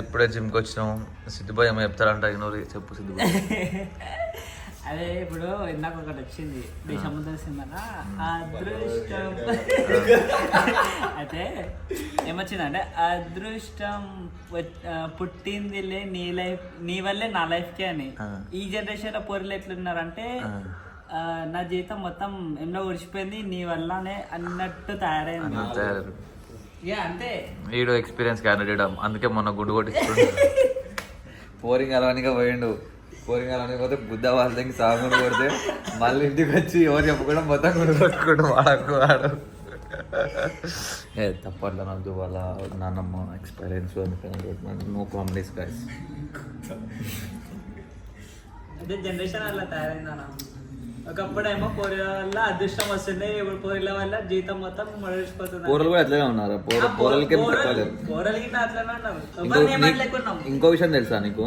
ఇప్పుడే జిమ్కి వచ్చినాం. సిద్ధిబాయ్ ఏమో చెప్తారంట, ఇగ్నోర్ చెప్పు సిద్ధిబాయ్. అదే ఇప్పుడు ఇందాక ఒకటి వచ్చింది దేశముద్ర సినిమా అదృష్టం. అయితే ఏమొచ్చిందంటే అదృష్టం పుట్టిందిలే నీ వల్లే నా లైఫ్కే అని. ఈ జనరేషన్ లో పోరీలు ఎట్లున్నారంటే నా జీవితం మొత్తం ఎన్నో ఉడిచిపోయింది నీ వల్లనే అన్నట్టు తయారైంది. అంతే వీడు ఎక్స్పీరియన్స్ క్యాండిడేట్, అందుకే మొన్న గుండు కొట్టించుకుంటు పోరింగ్ అలవానిగా పోయిండు. పోరింగ్ అలవానికి పోతే బుద్ధ వాళ్ళ దగ్గర సాగుండు కొడితే మళ్ళీ ఇంటికి వచ్చి ఎవరు చెప్పకుండా మొత్తం గుండు కొట్టుకుంటూ వాడు తప్పట్లా నాకు వాళ్ళ నాన్నమ్మ ఎక్స్పీరియన్స్ నో కామెడీస్ గైస్. అదే జనరేషన్ అలా తయారైందన్న. ఒకప్పుడేమో పోరీల వల్ల అదృష్టం వస్తుండే, ఇప్పుడు పోరీల వల్ల జీవితం మొత్తం మడిచిపోతుంది. పోరలు కూడా అట్లనే ఉన్నారు. పోరలకి అట్లనే ఉన్నారు. ఇంకో విషయం తెలుసా నీకు,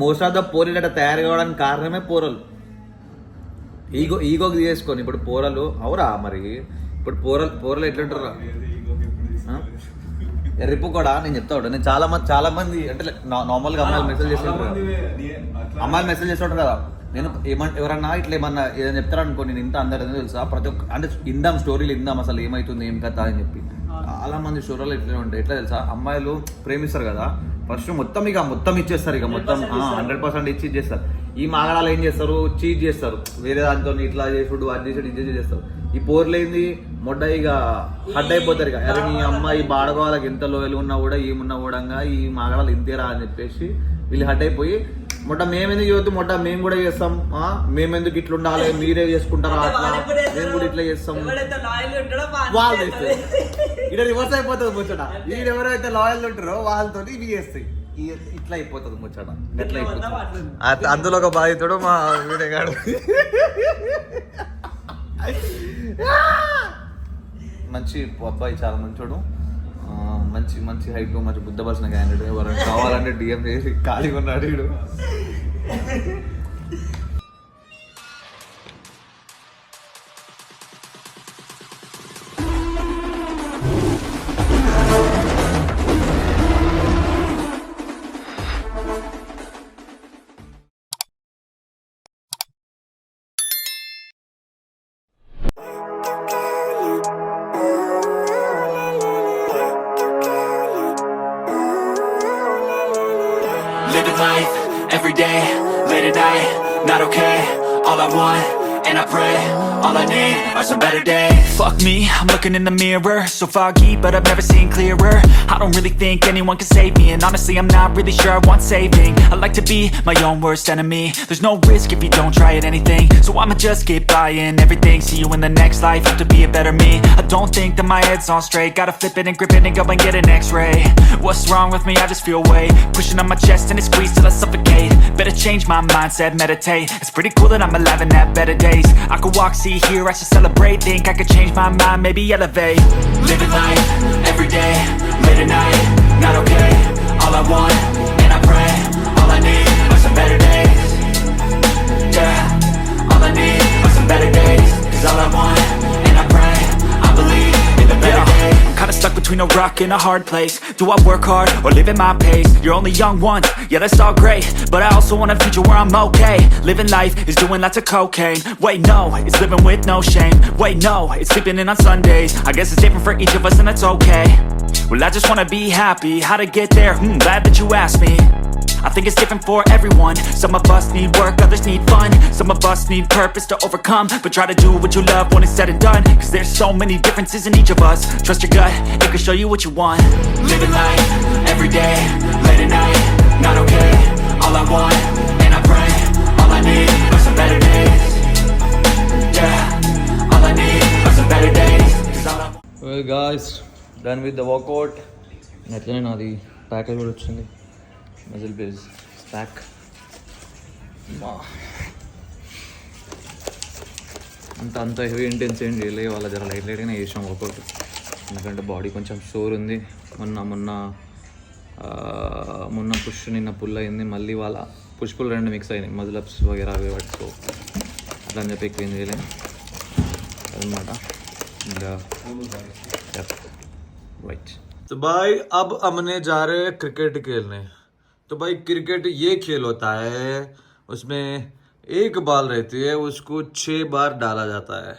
మోస్ట్ ఆఫ్ ద పోరీలట తయారు కావడానికి కారణమే పోరలు. ఈగోకి చేసుకొని ఇప్పుడు పోరలు అవురా మరి. ఇప్పుడు పోరలు ఎట్లుంటారా రిప్పు కూడా నేను చెప్తా ఉంటాను. నేను చాలా మంది అంటే నార్మల్గా అమ్మాయిలు మెసేజ్ చేస్తుంటారు కదా. నేను ఎవరన్నా ఇట్లా ఏమన్నా ఏదైనా చెప్తారనుకో, నేను ఇంత అందరూ తెలుసా ప్రతి ఒక్క అంటే ఇందాం స్టోరీలు ఇందాం అసలు ఏమవుతుంది ఏం కథ అని చెప్పి చాలా మంది స్టోరీలు ఇట్లనే ఉంటాయి. ఎట్లా తెలుసా, అమ్మాయిలు ప్రేమిస్తారు కదా, ఫస్ట్ మొత్తం ఇచ్చేస్తారు, ఇక మొత్తం 100% ఇచ్చేస్తారు. ఈ మాగడాలు ఏం చేస్తారు, చీట్ చేస్తారు, వేరే దాంతో ఇట్లా చేసుడు అది చేసాడు ఇది చేస్తారు. ఈ పోర్లేంది మొడ్డ ఇక హడ్ అయిపోతారు. ఇక అరే నీ అమ్మాయి బాడగోళ్ళకి ఎంత లోయలు ఉన్నా కూడా ఏమున్నా కూడా ఈ మాగడాలు ఇంతేరా అని చెప్పేసి వీళ్ళు హడ్ అయిపోయి మొట్ట మేమెందుకు చేయొద్దు, మొట్ట మేము కూడా చేస్తాం, మేమెందుకు ఇట్లా ఉండాలి, మీరే చేసుకుంటారా అట్లా, మేము కూడా ఇట్లా చేస్తాం వాళ్ళు చేస్తారు. ఇక్కడ రివర్స్ అయిపోతుంది ముచ్చట. వీడు ఎవరైతే లాయల్ ఉంటారో వాళ్ళతో ఇవి చేస్తాయి, ఇట్లా అయిపోతుంది ముచ్చట. ఎట్లా అయిపోతుంది అందులో ఒక బాధితుడు మా వీడేగాడు. మంచి అబ్బాయి, చాలా మంచోడు, మంచి హైట్, మంచి బుద్ధ పర్సన్ క్యాండిడేట్. ఎవరైనా కావాలంటే డిఎం చేసి ఖాళీగా ఉన్నాడు వీడు. Living life, every day, late at night, not okay. All I want, and I pray, all I need are some better days. Fuck me, I'm looking in the mirror, so foggy, but I've never seen clearer. I don't really think anyone can save me, and honestly I'm not really sure I want saving. I like to be my own worst enemy. There's no risk if you don't try at anything, so I'ma just keep buying everything. See you in the next life, have to be a better me. I don't think that my head's on straight, gotta flip it and grip it and go and get an x-ray. What's wrong with me? I just feel weight pushing on my chest and it squeezes till I suffocate. Better change my mindset, meditate. It's pretty cool that I'm alive and have better days. I could walk, see, hear, I should celebrate. Think I could change my mind, maybe elevate. Living life, every day, late at night, not okay. All I want, and I pray, all I need are some better days. Yeah, all I need are some better days. Cause all I want, and I pray, I believe in the better days. I'm kinda stuck between a rock and a hard place. Do I work hard or live at my pace? You're only young once, yeah that's all great, but I also want a future where I'm okay. Living life is doing lots of cocaine. Wait no, it's living with no shame. Wait no, it's sleeping in on Sundays. I guess it's different for each of us and that's okay. Well I just wanna be happy, how to get there? Glad that you asked me. I think it's different for everyone. Some of us need work, others need fun. Some of us need purpose to overcome. But try to do what you love when it's said and done. Cause there's so many differences in each of us. Trust your gut, it can show you what you want. Living life, every day, late at night, not okay. All I want, and I pray, all I need are some better days. Yeah, all I need are some better days. Cause all I want. Well guys, done with the workout. అట్లనే నాది package కూడా వచ్చింది, muscle base pack. అంత heavy intense ఏం చేయలేదు, వాళ్ళ జర light లైట్గానే చేసాం వర్కౌట్. ఎందుకంటే బాడీ కొంచెం సోర్ ఉంది. మొన్న పుష్ నిన్న పుల్ అయింది, మళ్ళీ వాళ్ళ పుష్ పుల్ రెండు మిక్స్ అయినాయి, మజిల్ అప్స్ వగేరా అవి వాటి. సో అట్లా అని చెప్పి ఎక్కువ ఏం చేయలేము అనమాట. ఇంకా రైట్. तो भाई अब हमने जा रहे हैं क्रिकेट खेलने। तो भाई क्रिकेट ये खेल होता है, उसमें एक बॉल रहती है, उसको 6 बार डाला जाता है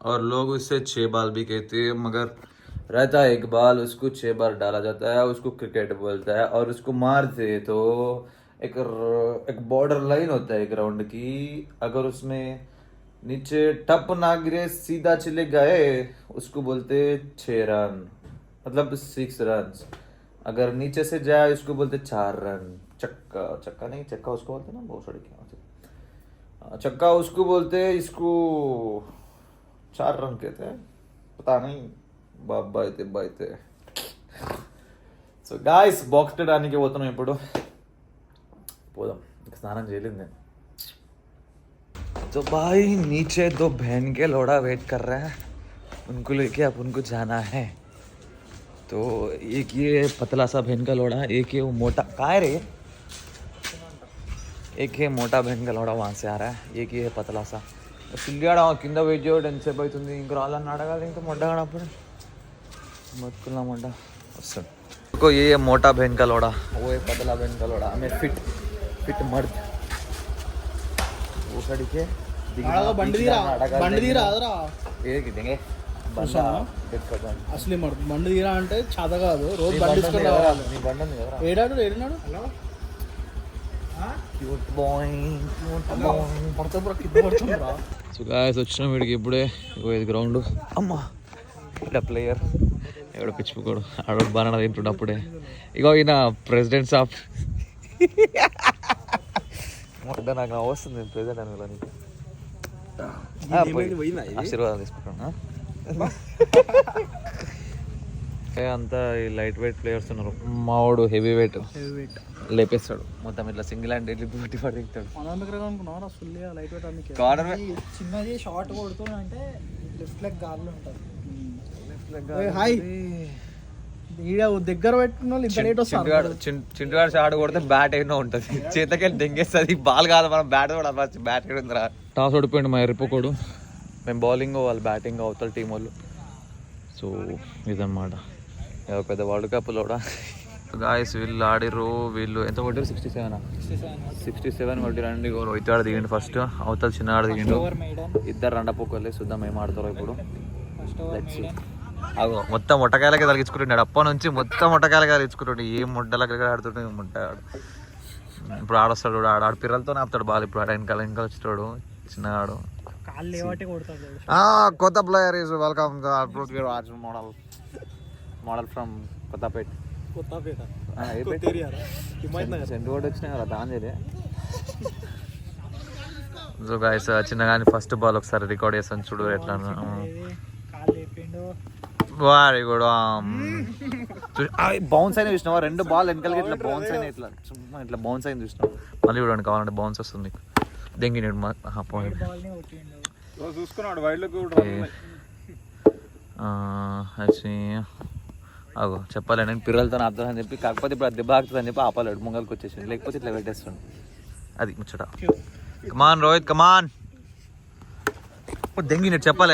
और लोग उससे 6 बाल भी कहते हैं, मगर रहता है एक बॉल, उसको 6 बार डाला जाता है, उसको क्रिकेट बोलता है। और उसको मारते तो एक बॉर्डर लाइन होता है ग्राउंड की, अगर उसमें नीचे टप ना गिरे सीधा चले गए उसको बोलते 6 रन, मतलब 6 रन। अगर नीचे से जाए उसको बोलते 4 रन। चक्का, चक्का नहीं, चक्का उसको बोलते ना, बहुत सड़ी क्या, चक्का उसको बोलते, इसको 4 रन कहते हैं, पता नहीं, బాయితే సో గాయస్ బాక్స్ ఆడడానికి పోతున్నాం ఇప్పుడు, పోదాం, ఇంకా స్నానం చేయలేదు నేను. तो भाई नीचे 2 बहन के लोड़ा वेट कर रहे हैं, उनको लेके अब उनको जाना है. तो एक ये पतला सा बहन का लोड़ा, एक ये वो मोटा, कहाँ है रे, एक ये मोटा बहन का लोड़ा वहाँ से आ रहा है, एक ये पतला सा. పిల్లిగాడ కింద వెయిట్ చేయడం ఎంతసేపు అవుతుంది, ఇంక రాళ్ళని అడగాలి, ఇంకా మొడ్డగాడ అప్పుడు మొత్తుకున్నామంట వస్తాడు. ఇంకో ఏ మోటా బహన్ का लोड़ा, वो एक पतला बहन का लोड़ा, हमें फिट मर्द वो खड़ी के బండి తీరా అదరా అసలు బండి తీరా అంటే చాత కాదు, రోజు బండి తీసుకొని రావాలి. ఏడాడు సో గాయస్ వచ్చినాం వీడికి ఇప్పుడే. ఇది గ్రౌండ్, అమ్మా ఇక్కడ ప్లేయర్ ఎవడో పిచ్చిపోయాడు, ఆడోడు బాగా తింటుండే అప్పుడే. ఇగో ఈయన ప్రెసిడెంట్స్ ఆఫ్ నాకు వస్తుంది ప్రెసిడెంట్ అని నీకు ఆశీర్వాదం తీసుకుంటాను. అంతా ఈ లైట్ వెయిట్ ప్లేయర్స్ ఉన్నారు. మావాడు హెవీ వెయిట్ లేపేస్తాడు మొత్తం, ఇట్లా సింగిల్ హ్యాండ్ ఎలిబిలిటీ పడుతాడు. చిన్నది షార్ట్ కొడుతుందంటే లెఫ్ట్ లెగ్ గాల్లో ఉంటుంది. దగ్గర పెట్టుకున్న వాళ్ళు ఇంత లేట్ వస్తారు. చింటుగాడు షాట్ కొడితే బ్యాట్ ఏమో ఉంటుంది, చేతకెళ్ళి దెంగేస్తుంది. బాల్ కాదు, మనం బ్యాట్ కూడా బ్యాట్ ఉందిరా. టాస్ ఓడిపోయింది మా ఎర్రిపోకోడు, మేము బౌలింగ్ వాళ్ళు బ్యాటింగ్ అవుతారు టీం వాళ్ళు. సో ఇదన్నమాట పెద్ద వరల్డ్ కప్లో కూడా గాయస్ వీళ్ళు ఆడిర్రు. వీళ్ళు ఎంత కొట్టారు, 67 కొట్టిరండి. రోహిత్ ఆడ దిగిండు ఫస్ట్, అవతల చిన్న ఆడ దిగిండు, ఇద్దరు రండపోకోలే. చూద్దాం ఏం ఆడతారో ఇప్పుడు. అగో మొత్తం మొట్టకాయలకి తలిగించుకుంటున్నాడు, అప్ప నుంచి మొత్తం మొట్టకాయలకి తలిగించుకుంటుండే. ఏం ముడ్డలకి ఆడుతుంటే ముట్టాడు. ఇప్పుడు ఆడొస్తాడు, ఆడు పిల్లలతో ఆపుతాడు బాల్. ఇప్పుడు ఆడ వెనకాల వచ్చేటాడు చిన్నగాడు. కొత్త player is welcome model from Kothapeta. వచ్చినాయి కదా దాని. సో గాయస్ చిన్నగాని ఫస్ట్ బాల్ ఒకసారి రికార్డ్ చేస్తాను చూడు ఎట్లా. వారి కూడా బౌన్స్ అయినా చూసినావా, 2 బాల్ వెనకాలకి ఇట్లా బౌన్స్ అయినా, ఇట్లా ఇట్లా బౌన్స్ అయిన చూసినావు. మళ్ళీ చూడండి కావాలంటే బౌన్స్ వస్తుంది. దెంగినాడు చూసుకున్నాడు వైడ్లోకి. అగో చెప్పాలి నేను పిల్లలతో ఆపుతానని చెప్పి, కాకపోతే ఇప్పుడు అది దెబ్బ ఆగుతుందని చెప్పి ఆపాలేడు, ముంగల్కి వచ్చేసి, లేకపోతే ఇట్లా పెట్టేస్తాడు. అది ముచ్చట. కమాన్ రోహిత్ కమాన్. దెంగినాడు చెప్పాలి,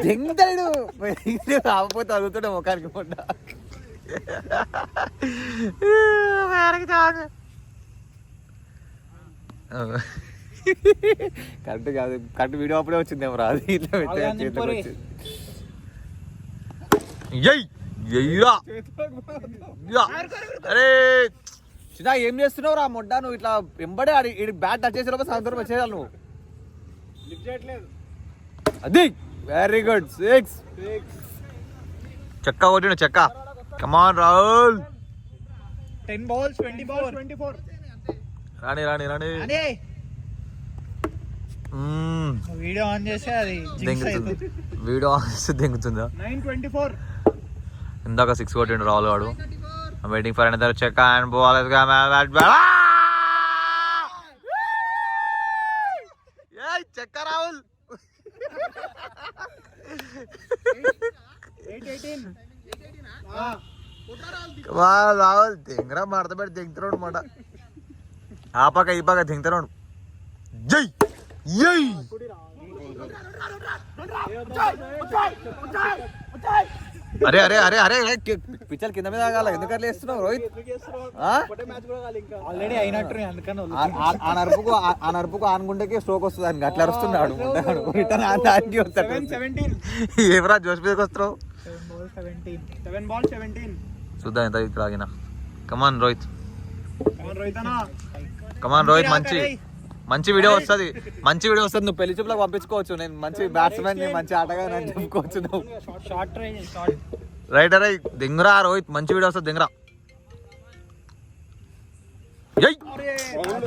దెంగుతాడు ఆపపోతే అడుగుతాడు ముఖానికి మొట్ట. కరెక్ట్ కాదు, కరెక్ట్ వీడియో అప్పుడే వచ్చిందేమో రా, అది ఇట్లా పెట్టే అరే చిన్న ఏం చేస్తున్నావు రా మొడ్డ, నువ్వు ఇట్లా వెంబడే బ్యాట్ టచ్ చేసే లోపల సాయంత్రం వచ్చేయాలి నువ్వు. అది వెరీ గుడ్, 6 చెక్క కొట్టిన చెక్క. కమాన్ రాహుల్. 10 balls 24. రాణి వీడియో ఆన్ చేస్తే అది దెంగుతుంది, వీడియో ఆన్ చేస్తే దెంగుతుందా. 9:24 ఇందాక 6 కొట్టిండు రాహుల్ వాడు. Waiting for another check and ball. చెక్క రాహుల్. 8-18 రాహుల్ దెంగరా మాడతాడు, దెంగుతున్నాడు మాట. ఆ పక్క ఈ పక్క దెంగుతున్నాడు. జై అరే అరే అరే అరే పిచ్చర్ కింద మీద ఆగాల ఎందుకు అట్లా వేస్తున్నావు రోహిత్ ఆల్రెడీ అయినట్టు అందుకని ఆ నరుపుకు ఆనుకుంటే స్ట్రోక్ వస్తుంది అని అట్లా అరుస్తున్నాడు రిటర్న్ వస్తాడు ఏమరా జోష్ మీదకి వస్తున్నావు 7 balls 17 చూద్దాం ఎంత ఇక్కడ ఆగిన కమాన్ రోహిత్ కమాన్ రోహిత్ మంచి వీడియో వస్తుంది నువ్వు పెళ్లి చూపులకు పంపించుకోవచ్చు నేను మంచి బ్యాట్స్మెన్ మంచి ఆటగా నేను చెప్పుకోవచ్చు నువ్వు షార్ట్ రైట్ అరే దింగురా రోహిత్ మంచి వీడియో వస్తుంది దింగురా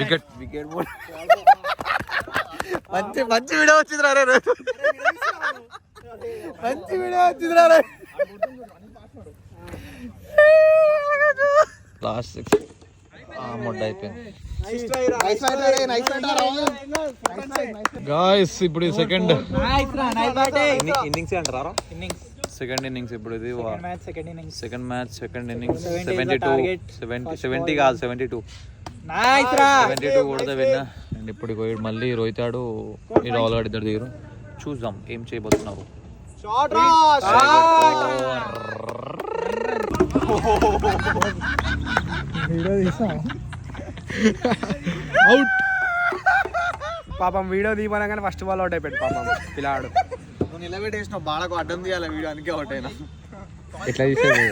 వికెట్ మంచి వీడియో వచ్చింది రా రోహిత్ మంచి వీడియో వచ్చింది రా లాస్ట్ 6 మొడ్డ అయిపోయింది గాయ్స్ ఇప్పుడు సెకండ్ ఇన్నింగ్స్ అంటారా సెకండ్ ఇన్నింగ్స్ ఇప్పుడు ఇది సెకండ్ మ్యాచ్ సెకండ్ ఇన్నింగ్స్ 70 కాదు 72 కూడా విన్నా అండ్ ఇప్పుడు మళ్ళీ రోహిత్ ఆడు ఈ రాహుల్ గారు ఇద్దరు దిగురు చూద్దాం ఏం చేయబోతున్నారు అవుట్ పాపం వీడియో తీయమనగానే ఫస్ట్ బాల్ అవుట్ అయిపోయాడు పాపం పిల్లాడు నువ్వు నిలబెట్టేసినావు బాలకు అడ్డం తీయాలి వీడియో అందుకే అవుట్ అయినా ఎట్లా తీసాడు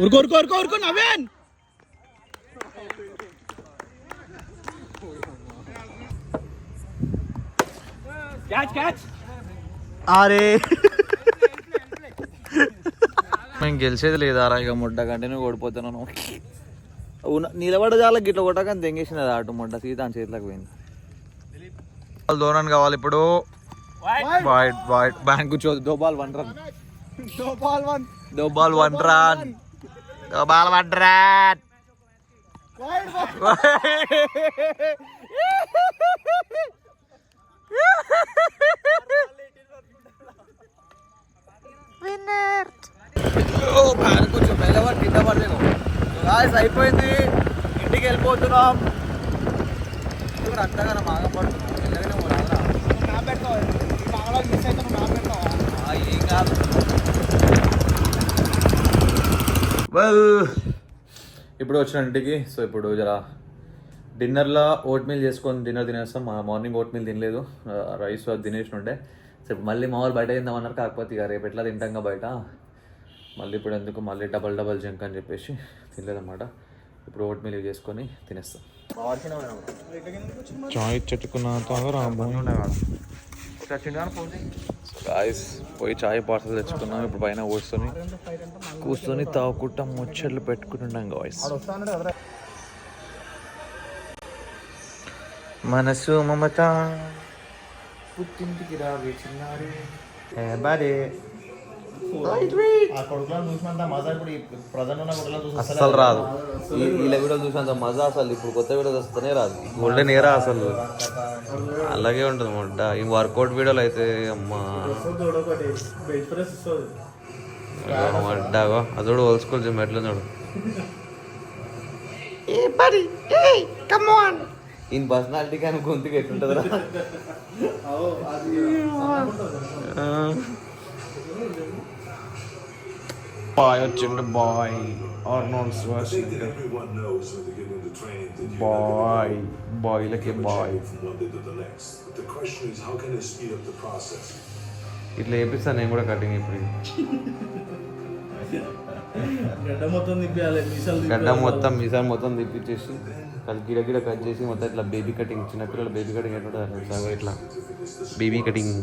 ఊరుకో నవీన్ క్యాచ్ అరే మేము గెలిచేది లేదారా ఇక ముడ్డ కంటే ఓడిపోతున్నాను నిలబడ చాలా గిట్ల కొట్టకని తెంగేసిన అటు ముడ్డ సీత అని చేతిలోకి పోయింది దూరాన్ని కావాలి ఇప్పుడు వైట్ బ్యాంక్ కూర్చోదు దో బాల్ 1 run అయిపోయింది ఇంటికి వెళ్ళిపోతున్నాం అంతగా ఆగపడుతున్నాం ఏం కాదు వెల్ ఇప్పుడు వచ్చిన ఇంటికి సో ఇప్పుడు జర డిన్నర్లో ఓట్ మీల్ చేసుకొని డిన్నర్ తినేస్తాం మార్నింగ్ ఓట్ మీల్ తినలేదు రైస్ తినేసి ఉండే సో ఇప్పుడు మళ్ళీ మా వాళ్ళు బయట తిందామన్నారు కాకపోతే ఇక రేపు ఎట్లా తింటాం బయట మళ్ళీ ఇప్పుడు ఎందుకు మళ్ళీ డబల్ జంక్ అని చెప్పేసి తినలేదన్నమాట ఇప్పుడు ఓట్ మీల్ చేసుకొని తినేస్తాం చాయ్ చెట్టుకున్న గాయస్ పోయి చాయ్ పార్సల్ తెచ్చుకున్నాం ఇప్పుడు పైన కూర్చొని తాగుకుంటాం ముచ్చట్లు పెట్టుకుంటున్నాం గాయస్ మనసు మమత పుట్టింటికి రావే చిన్నారి అస్సలు రాదు వీళ్ళ వీడియో చూసినంత మజా అసలు ఇప్పుడు కొత్త వీడియోస్ వస్తేనే రాదు గోల్డెన్ ఏరా అసలు అలాగే ఉంటుంది ముడ్డ ఈ వర్కౌట్ వీడియోలు అయితే అమ్మా మడ్డాగో అదోడు ఓల్డ్ స్కూల్ జిమ్ ఎట్లా చూడు ఈయన పర్సనాలిటీ కానీ గొంతుకు ఎట్లుంటుందిరా బాయ్ వచ్చిండు బాయ్ ఆర్నాల్డ్ ష్వార్జ్నెగ్గర్ బాయ్లకి బాయ్ ఇట్లా వేపిస్తాను నేను కూడా కటింగ్ ఇప్పుడు గడ్డ మొత్తం మీసాలు మొత్తం తిప్పించేసి గిడ కట్ చేసి మొత్తం ఇట్లా బేబీ కటింగ్ చిన్నపిల్లలు బేబీ కటింగ్ ఎట్లా ఇట్లా బేబీ కటింగ్